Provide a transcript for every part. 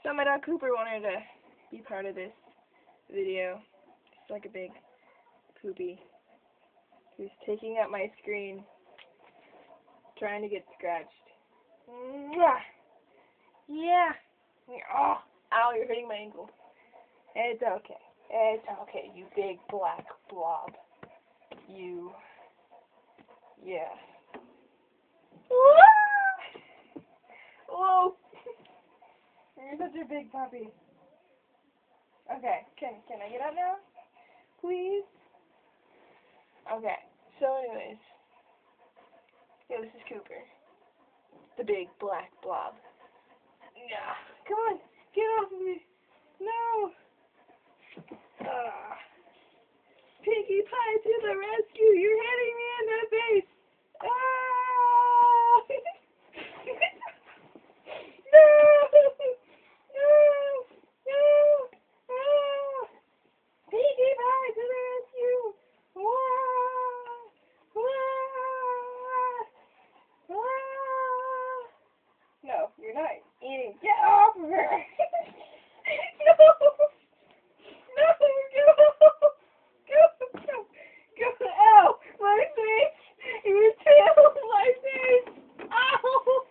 So my dog Cooper wanted to be part of this video. It's like a big poopy who's taking up my screen, trying to get scratched. Mwah! Yeah. Oh, ow, you're hurting my ankle. It's okay. It's okay, you big black blob. You. Yeah. Whoa. You're such a big puppy. Okay, can I get up now? Please? Okay, so anyways. Yeah, this is Cooper. The big black blob. Yeah. Come on, get off of me. No. Pinkie Pie to the rescue. You're hitting me in the face. Ah! No! No! No! Ah! Pinkie Pie to the rescue. Wah! Wah! Wah! No, you're not eating. Get off of her! No! No! Get off! Go! Ow! My face! Your tail! My face! Ow!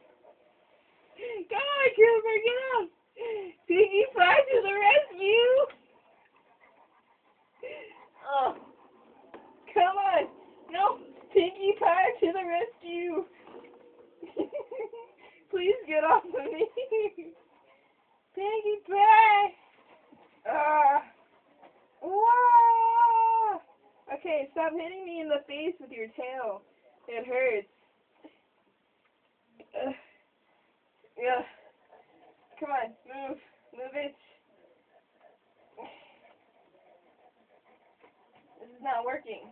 Come on, Cooper, get up! Pinkie Pie to the rescue! Oh, come on! No! Pinkie Pie to the rescue! Please get off of me! Pinkie Pie! Whoa! Okay, stop hitting me in the face with your tail. It hurts. Yeah. Come on, move. Move it. This is not working.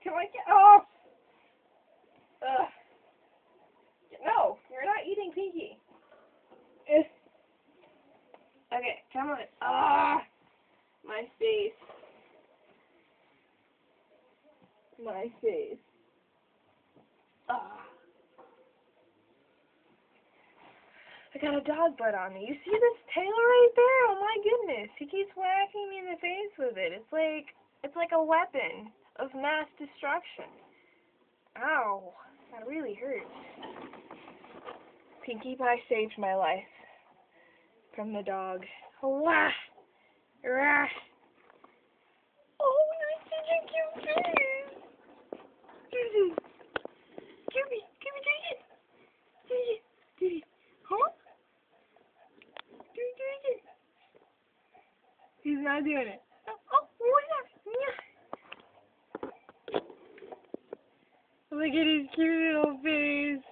Come on, get off! No, you're not eating Pinkie. Okay, come on. My face. My face. I got a dog butt on me. You see this tail right there? Oh my goodness. He keeps whacking me in the face with it. It's like a weapon of mass destruction. Ow. That really hurts. Pinkie Pie saved my life from the dog. Wah! Rah! Oh, you're such a cute face. Cupie. Huh? He's not doing it. Look at his cute little face.